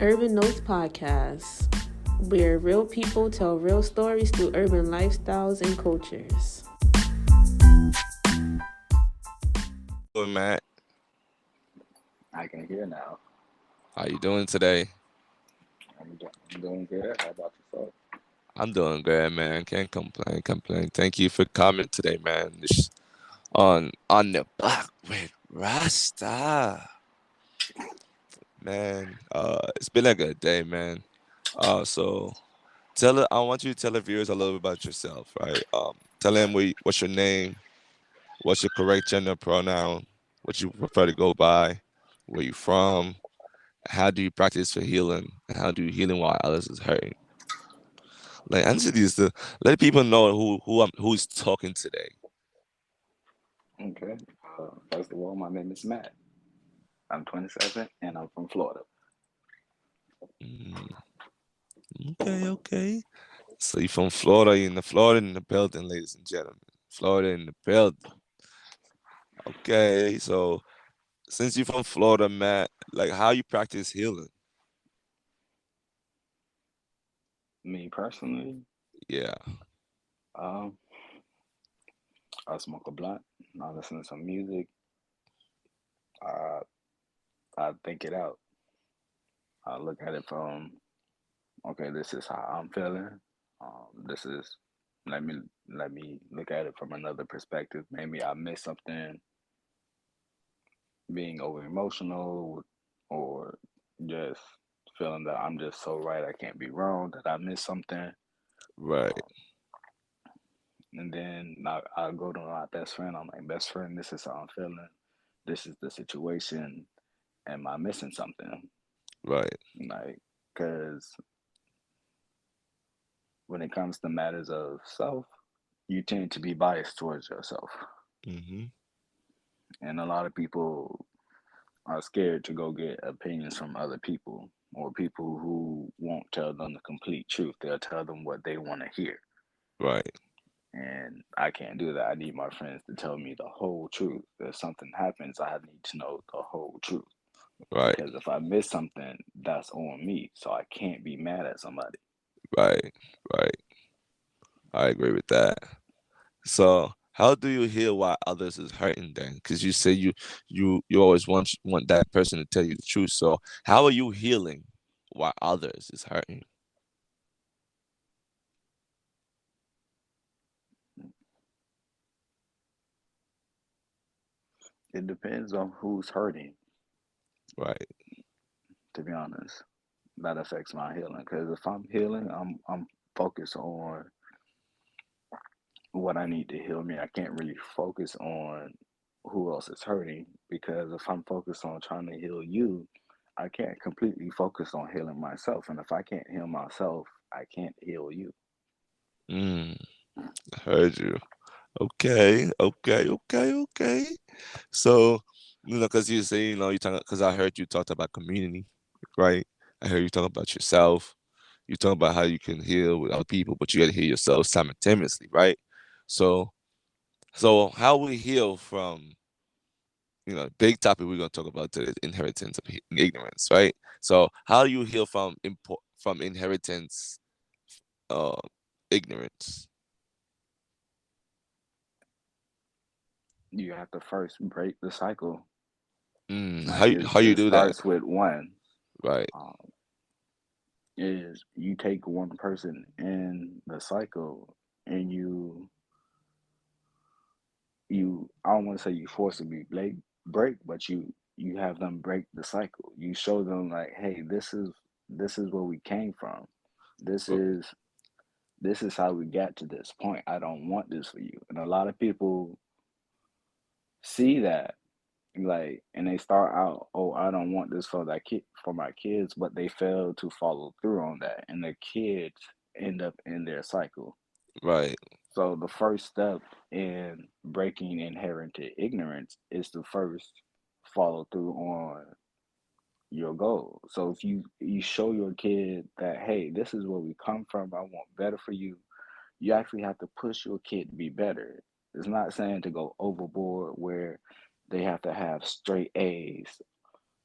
Urban Notes Podcast, where real people tell real stories through urban lifestyles and cultures. Doing, Matt? I can hear now. How you doing today? I'm doing good. How about yourself? I'm doing good, man. Can't complain. Thank you for coming today, man. This on the block with Rasta, man. It's been a good day, man. So I want you to tell the viewers a little bit about yourself, right? Tell them what's your name, what's your correct gender pronoun, what you prefer to go by, where you from, how do you practice for healing, and how do you healing while others is hurting. Like answer these to let people know who's talking today. Okay. First of all, my name is Matt. I'm 27 and I'm from Florida. Mm, okay. So you from Florida, you in the Florida in the building, ladies and gentlemen. Florida in the building. Okay, so since you from Florida, Matt, like how you practice healing? Me personally, Yeah, um, I smoke a blunt. I listen to some music. I I think it out. I look at it from okay, this is how I'm feeling. This is let me let me look at it from another perspective. Maybe I missed something, being over emotional, or just feeling that I'm just so right, I can't be wrong, that I missed something. right, Um, and then I go to my best friend. I'm like, best friend, this is how I'm feeling. This is the situation. Am I missing something? right. Like, because when it comes to matters of self, you tend to be biased towards yourself. Mm-hmm. And a lot of people are scared to go get opinions from other people or people who won't tell them the complete truth. They'll tell them what they want to hear. Right, And I can't do that. I need my friends to tell me the whole truth. If something happens, I need to know the whole truth. right, Because if I miss something, that's on me. So I can't be mad at somebody. right, right. I agree with that. So how do you heal while others is hurting then? Because you say you always want that person to tell you the truth. So how are you healing while others is hurting? It depends on who's hurting, Right, to be honest. That affects my healing. Because if I'm healing, I'm focused on what I need to heal me. I can't really focus on who else is hurting because if I'm focused on trying to heal you, I can't completely focus on healing myself. And if I can't heal myself, I can't heal you. mm, I heard you. Okay. So because you say you talk because I heard you talked about community, right? I heard you talk about yourself. You talk about how you can heal with other people, but you got to heal yourself simultaneously, right? So so how we heal from big topic we're gonna talk about today is inheritance of ignorance, right? So how do you heal from from inheritance uh ignorance? You have to first break the cycle. How Like you how you it do that? starts with one. Right, Um, is you take one person in the cycle and you I don't want to say you forcibly break, but you have them break the cycle. You show them like, hey, this is where we came from. This r- is this is how we got to this point. I don't want this for you. And a lot of people see that like and they start out, oh, I don't want this for that kid for my kids, but they fail to follow through on that and the kids end up in their cycle. right, So the first step in breaking inherited ignorance is to first follow through on your goal. So if you show your kid that, hey, this is where we come from, I want better for you, you actually have to push your kid to be better. It's not saying to go overboard where they have to have straight A's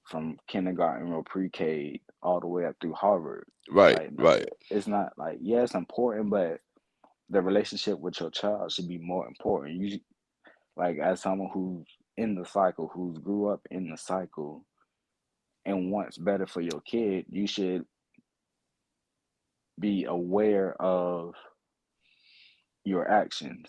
from kindergarten or pre-K all the way up through Harvard. Right, Like, no, right, it's not like, yeah, it's important, but the relationship with your child should be more important. Like, as someone who's in the cycle, who's grew up in the cycle and wants better for your kid, you should be aware of your actions.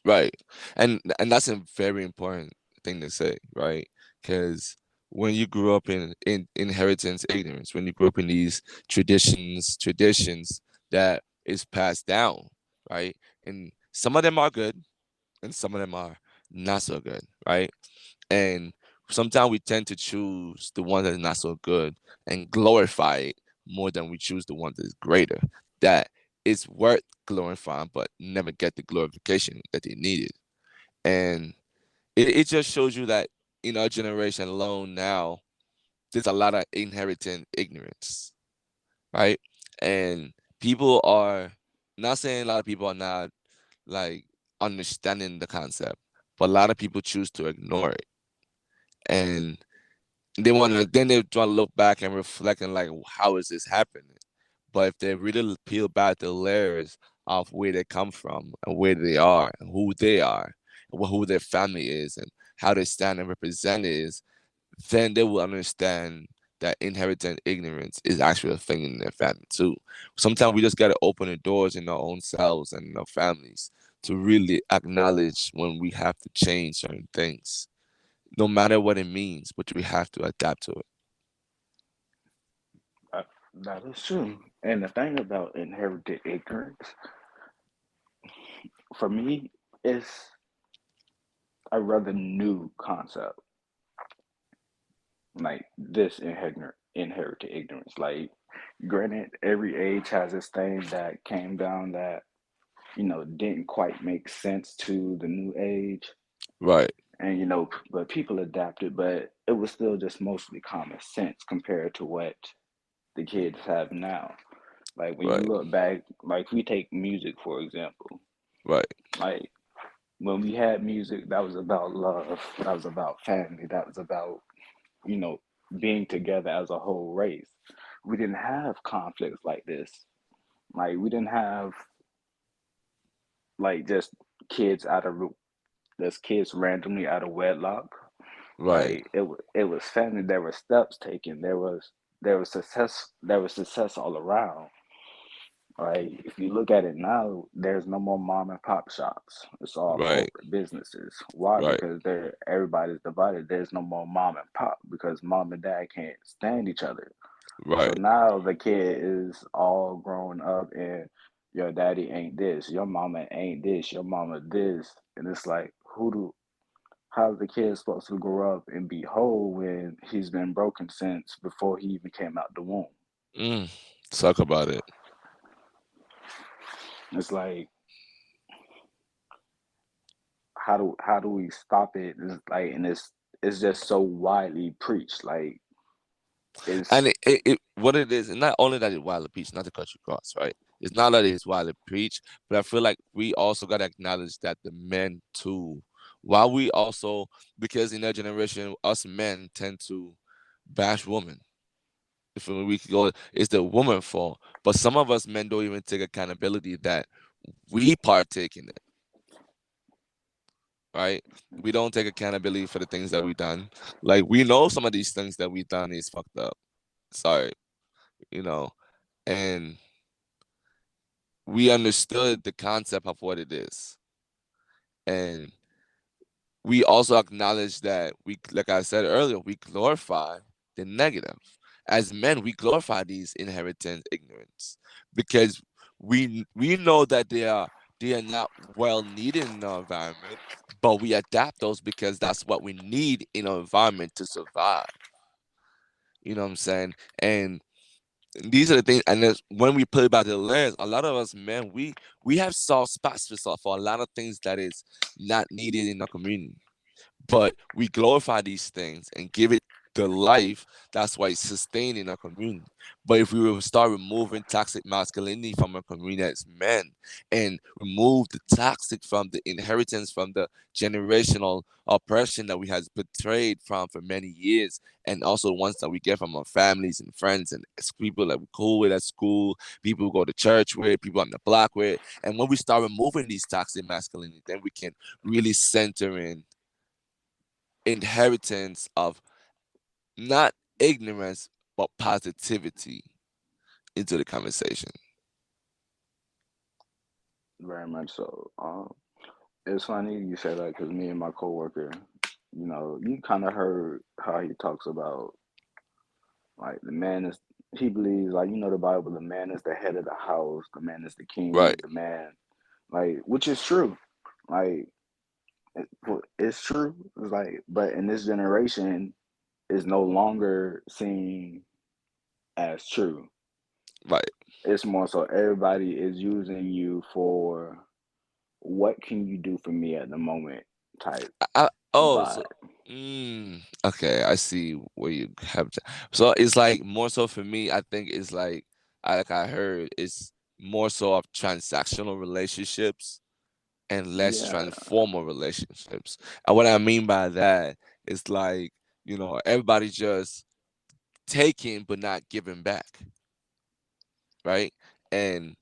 right. And that's a very important thing to say, right? Because when you grew up in inheritance ignorance, when you grew up in these traditions that is passed down, right? And some of them are good and some of them are not so good, right? And sometimes we tend to choose the one that is not so good and glorify it more than we choose the one that is greater. That is worth glorifying, but never get the glorification that they needed. And it just shows you that in our generation alone now, there's a lot of inherent ignorance, right? And people are not saying a lot of people are not like understanding the concept, but a lot of people choose to ignore it. And they want to look back and reflect and like, how is this happening? But if they really peel back the layers of where they come from and where they are and who they are, and who their family is and how they stand and represent is, then they will understand that inherited ignorance is actually a thing in their family too. Sometimes we just gotta open the doors in our own selves and in our families to really acknowledge when we have to change certain things, no matter what it means, but we have to adapt to it. Uh, that is true. And the thing about inherited ignorance, for me, is a rather new concept. Like this inherited ignorance. Like, granted, every age has this thing that came down that didn't quite make sense to the new age, Right, and but people adapted, but it was still just mostly common sense compared to what the kids have now. Like, when you right, look back, like, we take music for example. right, Like, when we had music, that was about love, that was about family, that was about you know being together as a whole race. We didn't have conflicts like this. Like, we didn't have like kids out of just kids randomly out of wedlock. right, Like, it was family. There were steps taken. There was success all around. Like, if you look at it now, there's no more mom and pop shops. It's all right, corporate businesses. Why? right, Because everybody's divided. There's no more mom and pop because mom and dad can't stand each other. So right. now the kid is all grown up, and your daddy ain't this, your mama ain't this, your mama this, and it's like, how's the kid supposed to grow up and be whole when he's been broken since before he even came out the womb? Mm, talk about it. It's like, how do we stop it? It's like, and it's just so widely preached. Like, And it's what it is, and not only that it's widely preached, not to cut you across, right? It's not that it's widely preached, but I feel like we also gotta acknowledge that the men too, while we also, because in that generation, us men tend to bash women. If we could go, it's the woman fault. But some of us men don't even take accountability that we partake in it, right? We don't take accountability for the things that we've done. Like, we know some of these things that we've done is fucked up. Sorry, you know, and we understood the concept of what it is. And we also acknowledge that we, like I said earlier, we glorify the negative. As men, we glorify these inheritance ignorance because we know that they are not well needed in our environment, but we adapt those because that's what we need in our environment to survive. You know what I'm saying? And these are the things, and when we put it back to the layers, a lot of us men, we have soft spots for a lot of things that is not needed in our community, but we glorify these things and give it the life, that's why it's sustaining our community. But if we will start removing toxic masculinity from our community as men and remove the toxic from the inheritance from the generational oppression that we has betrayed from for many years, and also ones that we get from our families and friends and people that we cool with at school, people who go to church with, people on the block with, and when we start removing these toxic masculinity, then we can really center in inheritance of not ignorance but positivity into the conversation. Very much so. It's funny you say that because me and my coworker, you kind of heard how he talks about like the man is. He believes like the Bible. The man is the head of the house. The man is the king. Right, The man, like, which is true. Like it's true. It's like, but in this generation, is no longer seen as true. right. It's more so everybody is using you for what can you do for me at the moment type Oh, so vibe. okay, I see where you have. So it's like more so for me. I think it's like I heard it's more so of transactional relationships and less Yeah, transformal relationships. And what I mean by that is like everybody just taking but not giving back, right? And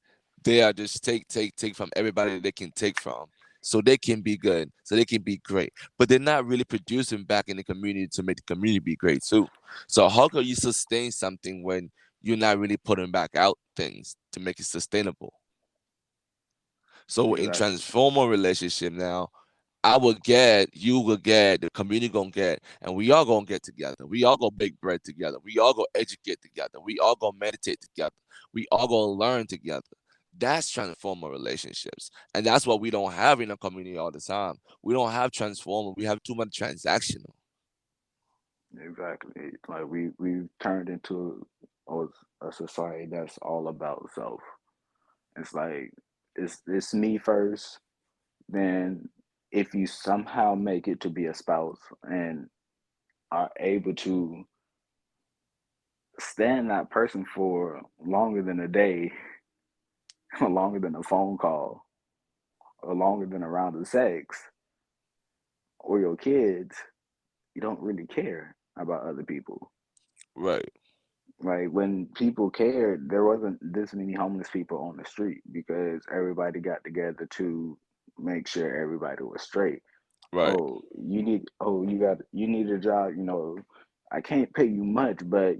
they are just take from everybody that they can take from. So they can be good, so they can be great, but they're not really producing back in the community to make the community be great too. So how can you sustain something when you're not really putting back out things to make it sustainable? So in exactly. transformer relationship now, I will get, you will get, the community gonna get, and we all gonna get together. We all gonna bake bread together. We all gonna educate together. We all gonna meditate together. We all gonna learn together. That's transformer relationships, and that's what we don't have in a community all the time. We don't have transformer. We have too much transactional. Exactly. Like we've turned into a, a society that's all about self. It's like it's me first, then if you somehow make it to be a spouse and are able to stand that person for longer than a day, or longer than a phone call, or longer than a round of sex, or your kids, you don't really care about other people. Right, Like when people cared, there wasn't this many homeless people on the street because everybody got together to make sure everybody was straight. right, You need a job, I can't pay you much, but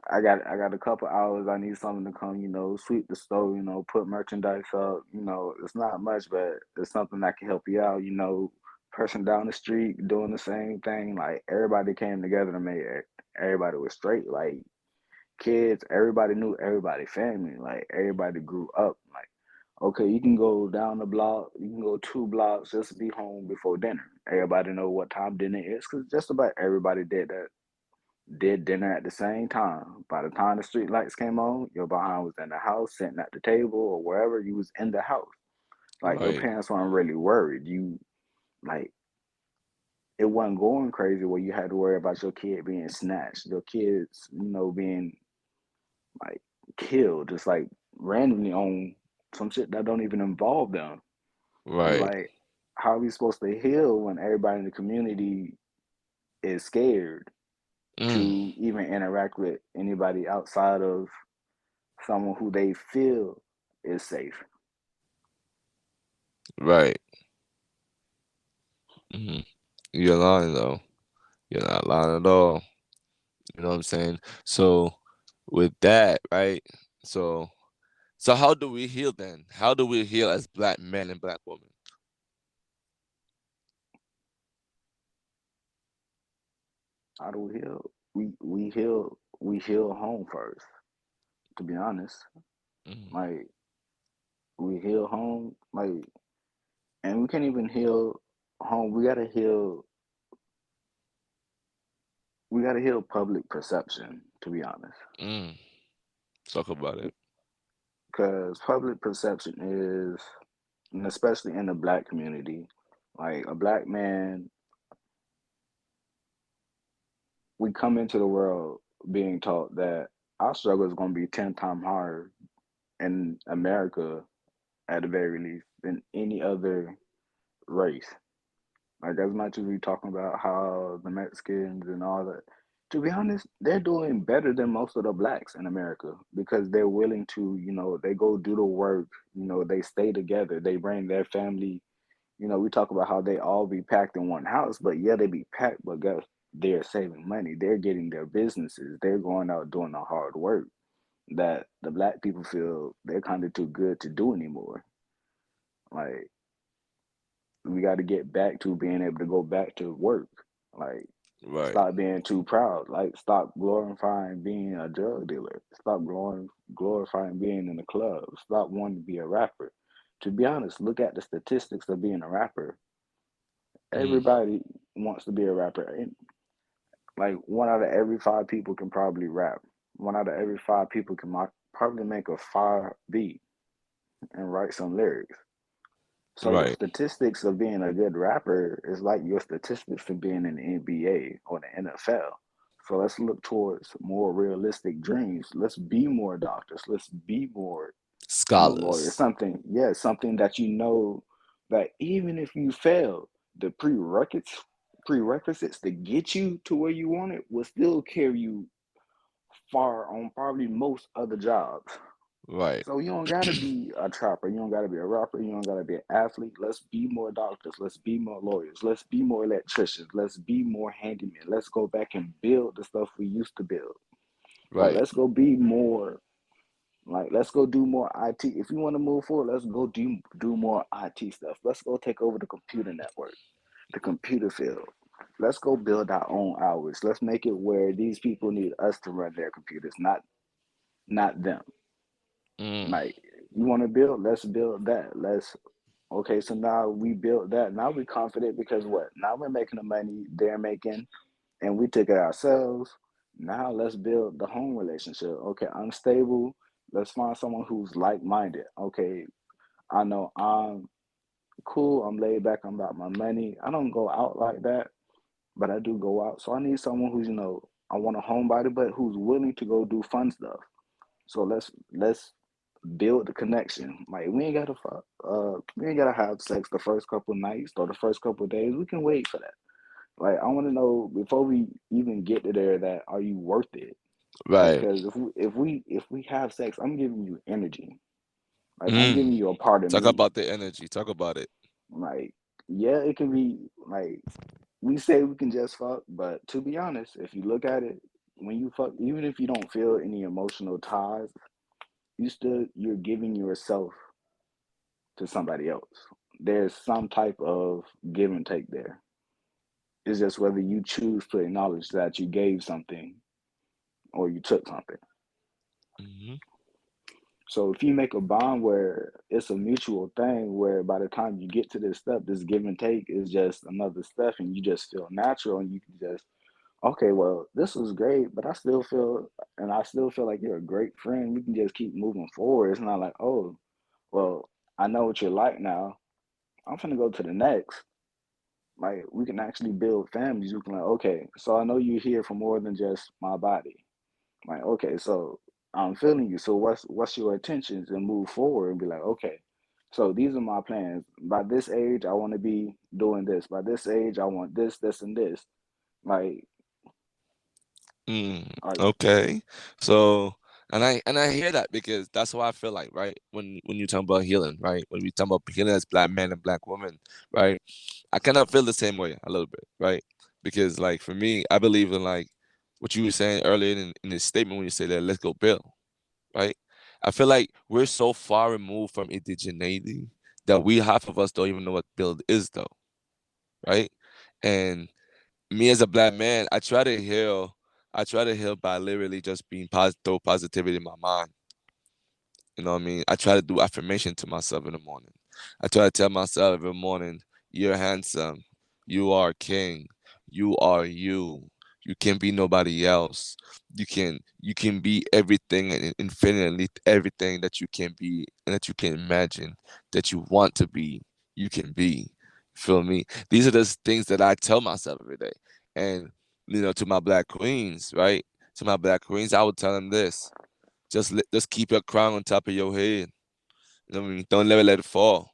I got a couple hours. I need someone to come, sweep the stove, put merchandise up. It's not much, but it's something that can help you out. Person down the street doing the same thing. Like everybody came together to make everybody was straight. Like kids, everybody knew everybody family. Like everybody grew up. Like okay, you can go down the block, you can go 2 blocks just to be home before dinner. Everybody know what time dinner is because just about everybody did dinner at the same time. By the time the street lights came on, your behind was in the house, sitting at the table or wherever you was in the house. Like your right, parents weren't really worried. You like it wasn't going crazy where you had to worry about your kid being snatched, your kids, being like killed, just like randomly on some shit that don't even involve them. It's right. like how are we supposed to heal when everybody in the community is scared Mm, to even interact with anybody outside of someone who they feel is safe. right. hmm You're lying though. You're not lying at all. You know what I'm saying? So with that, right? So so how do we heal then? How do we heal as black men and black women? How do we heal? We heal home first. To be honest, Mhm. like we heal home, like, and we can't even heal home. We gotta heal public perception. To be honest, Mm, talk about it. because public perception is, and especially in the black community, like a black man we come into the world being taught that our struggle is going to be 10 times harder in America, at the very least, than any other race. Like, as much as we talking about how the Mexicans and all that, to be honest, they're doing better than most of the blacks in America because they're willing to, they go do the work, they stay together, they bring their family. We talk about how they all be packed in one house, but yeah, they be packed, but guess they're saving money. They're getting their businesses. They're going out doing the hard work that the black people feel they're kind of too good to do anymore. Like, we got to get back to being able to go back to work. Like, Right. stop being too proud. Like, stop glorifying being a drug dealer. Stop glorifying being in the club. Stop wanting to be a rapper. To be honest, look at the statistics of being a rapper. Mm, Everybody wants to be a rapper. And, like, one out of every five people can probably rap. One out of every five people can probably make a fire beat and write some lyrics. So the right. statistics of being a good rapper is like your statistics of being in the NBA or the NFL. So let's look towards more realistic dreams. Let's be more doctors. Let's be more lawyers. Scholars. Something that that even if you fail, the prerequisites to get you to where you want it will still carry you far on probably most other jobs. Right. So you don't gotta be a trapper. You don't gotta be a rapper. You don't gotta be an athlete. Let's be more doctors. Let's be more lawyers. Let's be more electricians. Let's be more handymen. Let's go back and build the stuff we used to build. Like, Right. let's go be more. Like, let's go do more IT. If you want to move forward, let's go do more IT stuff. Let's go take over the computer network, the computer field. Let's go build our own hours. Let's make it where these people need us to run their computers, not them. Mm, Like, you want to build, let's build that. Let's Okay, so now we built that. Now we're confident because what? Now we're making the money they're making, and we took it ourselves. Now let's build the home relationship. Okay, I'm stable. Let's find someone who's like-minded. Okay, I know I'm cool. I'm laid back. I'm about my money. I don't go out like that, but I do go out. So I need someone who's, I want a homebody, but who's willing to go do fun stuff. So let's build the connection. Like, we ain't gotta have sex the first couple nights or the first couple days. We can wait for that. Like, I want to know before we even get to there, that are you worth it? right. Because if we have sex, I'm giving you energy. Like, I'm giving Mm. you a part of Talk me. about the energy. Talk about it. Like, yeah, it can be like, we say we can just fuck, but to be honest, if you look at it, when you fuck, even if you don't feel any emotional ties, you're giving yourself to somebody else. There's some type of give and take there. It's just whether you choose to acknowledge that you gave something or you took something. Hmm. So if you make a bond where it's a mutual thing, where by the time you get to this step, this give and take is just another step, and you just feel natural, and you can just, okay, well, this was great, but I still feel like you're a great friend. We can just keep moving forward. It's not like, oh, well, I know what you're like now. I'm finna go to the next. Like, we can actually build families. You can, like, okay, so I know you're here for more than just my body. Like, okay, so I'm feeling you. So what's your intentions, and move forward and be like, okay, so these are my plans. By this age, I want to be doing this. By this age, I want this, this, and this. Like, Mm. like, Okay. So, and I hear that because that's what I feel like, right? When you talk about healing, right? When we talk about healing as black men and black women, right? I kind of feel the same way a little bit, right? Because like for me, I believe in like what you were saying earlier in this statement when you say that let's go build, right? I feel like we're so far removed from indigeneity that we half of us don't even know what build is though, right? And me as a black man, I try to heal by literally just being positive, throw positivity in my mind. You know what I mean? I try to do affirmation to myself in the morning. I try to tell myself every morning, you're handsome, you are king, you are you. You can be nobody else. You can be everything and infinitely everything that you can be and that you can imagine that you want to be, you can be. Feel me? These are the things that I tell myself every day. And to my black queens, right? To my black queens, I would tell them this: just keep your crown on top of your head. You know what I mean? Don't never let it fall.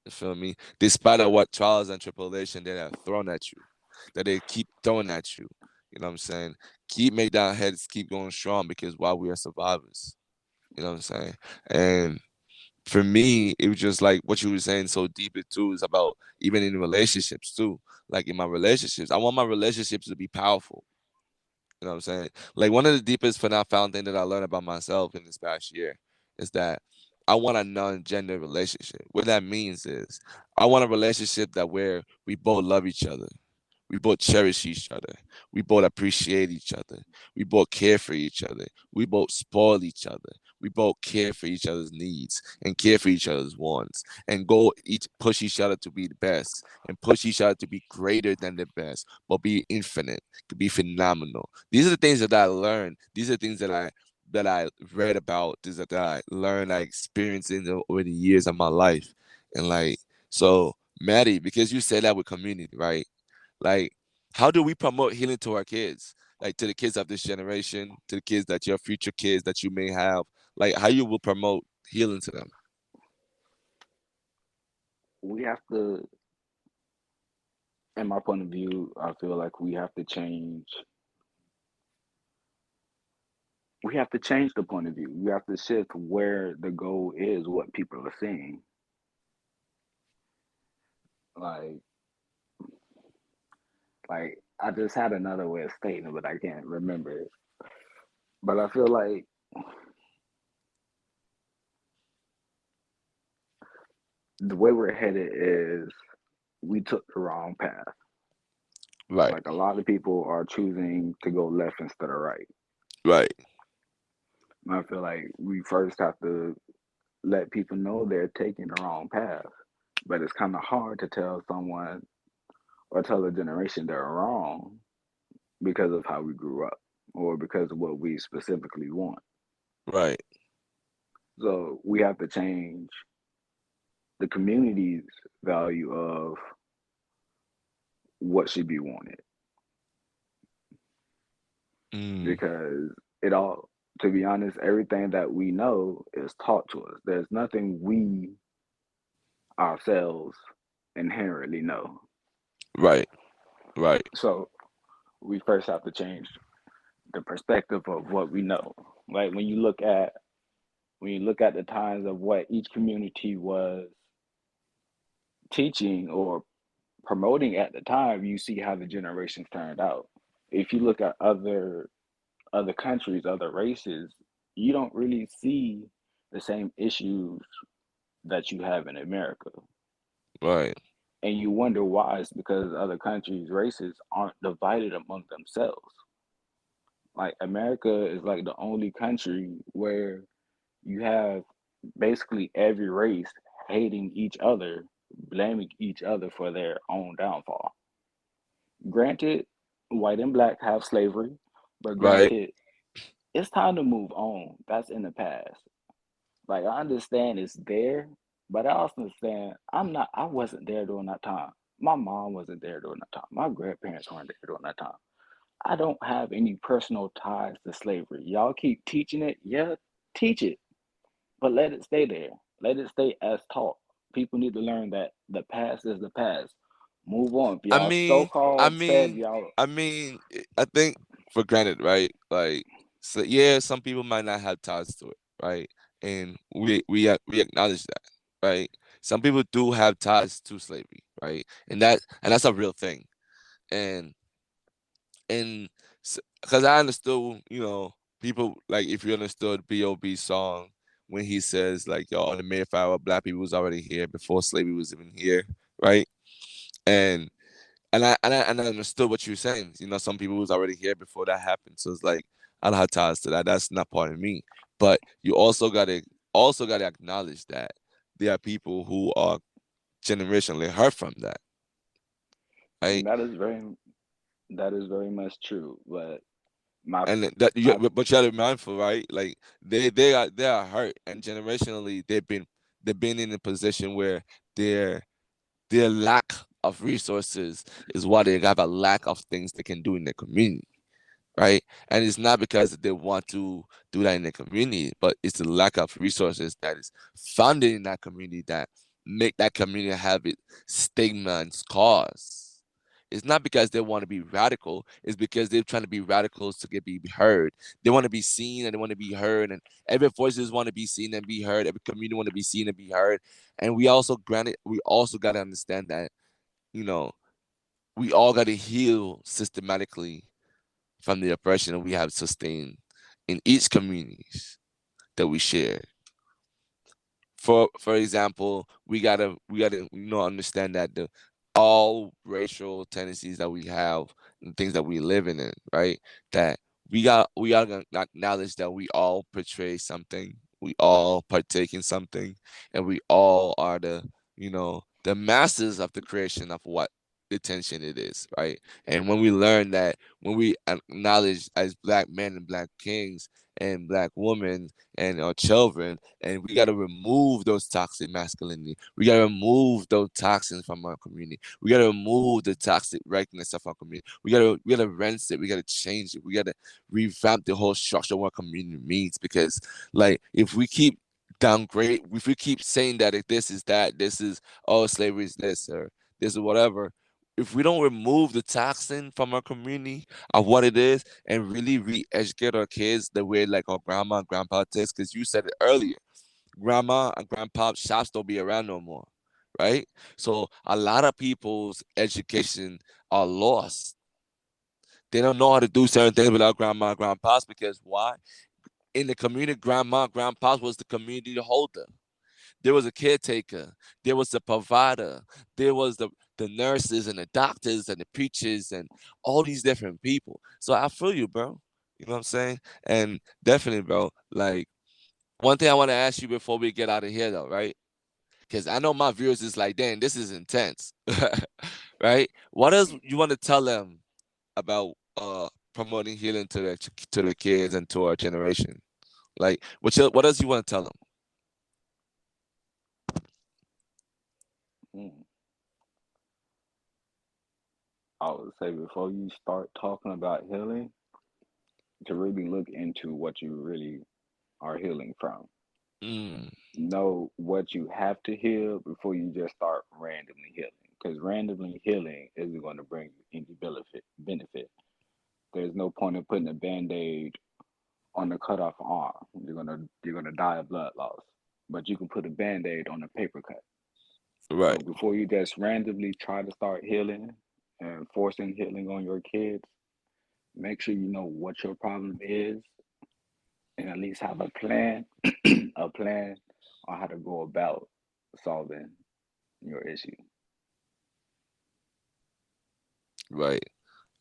You feel me? Despite of what trials and tribulation they have thrown at you, that they keep throwing at you. You know what I'm saying? Make that heads keep going strong because while we are survivors. You know what I'm saying? And for me, it was just like what you were saying so deeply too is about even in relationships too. Like in my relationships, I want my relationships to be powerful. You know what I'm saying? Like one of the deepest profound thing that I learned about myself in this past year is that I want a non-gender relationship. What that means is I want a relationship that where we both love each other. We both cherish each other. We both appreciate each other. We both care for each other. We both spoil each other. We both care for each other's needs and care for each other's wants and go each push each other to be the best and push each other to be greater than the best, but be infinite, to be phenomenal. These are the things that I learned. These are the things that I read about. These are that I learned, I experienced over the years of my life. And like so, Maddie, because you said that with community, right? Like, how do we promote healing to our kids? Like to the kids of this generation, to the kids that your future kids that you may have. Like how you will promote healing to them. We have to, in my point of view, I feel like we have to change the point of view. We have to shift where the goal is, what people are seeing. Like, I just had another way of stating it, but I can't remember it. But I feel like the way we're headed is we took the wrong path. Right, Like a lot of people are choosing to go left instead of right. right, And I feel like we first have to let people know they're taking the wrong path. But it's kind of hard to tell someone or tell a generation they're wrong because of how we grew up or because of what we specifically want. right. So we have to change the community's value of what should be wanted Mm, because it all, to be honest, everything that we know is taught to us. There's nothing we ourselves inherently know. right, right. So we first have to change the perspective of what we know. Like when you look at the times of what each community was teaching or promoting at the time, you see how the generations turned out. If you look at other countries, other races, you don't really see the same issues that you have in America. Right, And you wonder why. It's because other countries' races aren't divided among themselves. Like America is like the only country where you have basically every race hating each other, blaming each other for their own downfall. Granted, white and black have slavery, but right. granted, it's time to move on. That's in the past. Like I understand it's there, but I also understand I wasn't there during that time. My mom wasn't there during that time. My grandparents weren't there during that time. I don't have any personal ties to slavery. Y'all keep teaching it, yeah, teach it, but let it stay there. Let it stay as taught. People need to learn that the past is the past. Move on. If I y'all so mean, I called said mean, y'all I think for granted, right? Like, so yeah, some people might not have ties to it, right? And we acknowledge that, right? Some people do have ties to slavery, right? And that's a real thing. And and because I understood, people like if you understood B.O.B. song when he says like, "Yo, on the Mayflower, black people was already here before slavery was even here," right? And and I understood what you were saying. Some people was already here before that happened. So it's like I don't have ties to that. That's not part of me. But you also gotta acknowledge that there are people who are generationally hurt from that, right? and that is very much true. But my And that my but you gotta be mindful, right? Like they are hurt, and generationally they've been in a position where their their lack of resources is why they have a lack of things they can do in their community, right? And it's not because they want to do that in the community, but it's the lack of resources that is founded in that community that make that community have it stigma and scars. It's not because they want to be radical, it's because they're trying to be radicals to get be heard. They want to be seen and they want to be heard, and every voices want to be seen and be heard, every community want to be seen and be heard. And we also gotta understand that, you know, we all gotta heal systematically from the oppression that we have sustained in each communities that we share. For example, we gotta understand that the all racial tendencies that we have and things that we live in, right? That we gotta acknowledge that we all portray something, we all partake in something, and we all are the masters of the creation of what the tension it is, right? And when we learn that, when we acknowledge as black men and black kings and black women and our children, and we got to remove those toxic masculinity. We got to remove those toxins from our community. We got to remove the toxic rightness of our community. We gotta rinse it. We gotta change it. We gotta revamp the whole structure of what community means. Because, like, if we keep downgrade, if we keep saying that if this is that, this is, oh, slavery is this, or this is whatever, if we don't remove the toxin from our community of what it is and really re-educate our kids the way like our grandma and grandpa takes, because you said it earlier, grandma and grandpa shops don't be around no more, right? So a lot of people's education are lost. They don't know how to do certain things without grandma and grandpas because why? In the community, grandma and grandpas was the community holder. There was a caretaker. There was a provider. There was the nurses and the doctors and the preachers and all these different people. So I feel you, bro. You know what I'm saying? And definitely, bro. Like, one thing I want to ask you before we get out of here, though, right? Because I know my viewers is like, damn, this is intense, right? What else you want to tell them about promoting healing to the kids and to our generation? Like, what else you want to tell them? Mm. I would say before you start talking about healing, to really look into what you really are healing from. Mm, Know what you have to heal before you just start randomly healing. Because randomly healing isn't going to bring you any benefit. There's no point in putting a band-aid on the cut off arm. You're gonna die of blood loss. But you can put a band-aid on a paper cut. right, So before you just randomly try to start healing and forcing healing on your kids, make sure you know what your problem is and at least have a plan, a plan on how to go about solving your issue. right.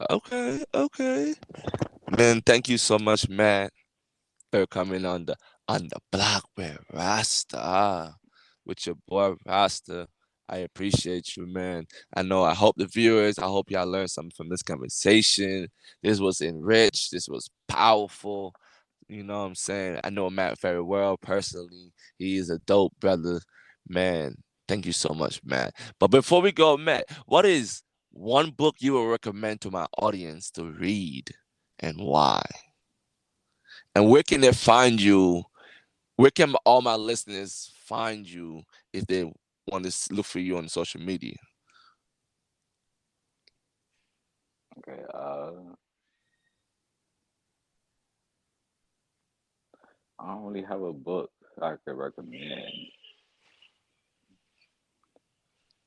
Okay, okay. Man, thank you so much, Matt, for coming on the block with Rasta, with your boy Rasta. I appreciate you, man. I hope the viewers, I hope y'all learned something from this conversation. This was enriched. This was powerful. You know what I'm saying? I know Matt very well personally. He is a dope brother. Man, thank you so much, Matt. But before we go, Matt, what is one book you would recommend to my audience to read and why? And where can they find you? Where can all my listeners find you if they want to look for you on social media? Okay. I don't really have a book I could recommend.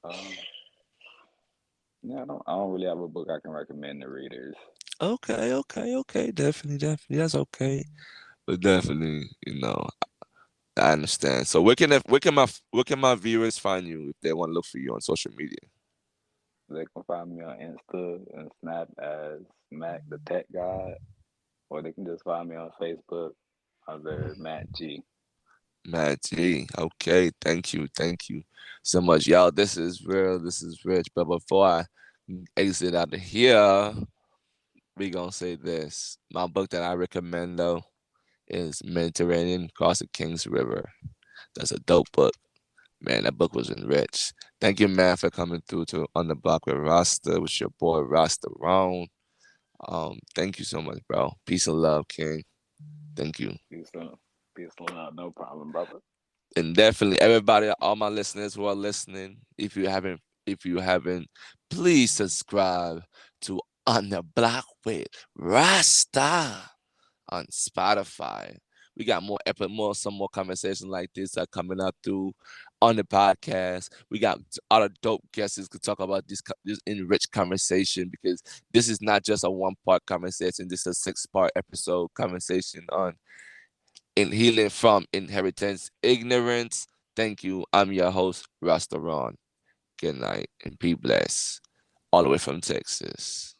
Um, yeah, I don't really have a book I can recommend to readers. Okay, okay, okay. Definitely, definitely. That's okay. But definitely, I understand. So where can my viewers find you if they want to look for you on social media? They can find me on Insta and Snap as Mac the Tech God, or they can just find me on Facebook under Matt G. Matt G. Okay, thank you so much, y'all. This is real. This is rich. But before I exit out of here, we gonna say this. My book that I recommend though is Mediterranean Cross the King's River. That's a dope book. Man, that book was enriched. Thank you, man, for coming through to On the Block with Rasta, with your boy Rasta Ron. Thank you so much, bro. Peace and love, King. Thank you. Peace and love. No problem, brother. And definitely everybody, all my listeners who are listening, if you haven't, please subscribe to On the Block with Rasta on Spotify. We got some more conversations like this are coming up through on the podcast. We got other dope guests to talk about this enriched conversation, because this is not just a 1-part conversation. This is a 6-part episode conversation on in healing from inheritance ignorance. Thank you. I'm your host, Rasta Ron. Good night and be blessed. All the way from Texas.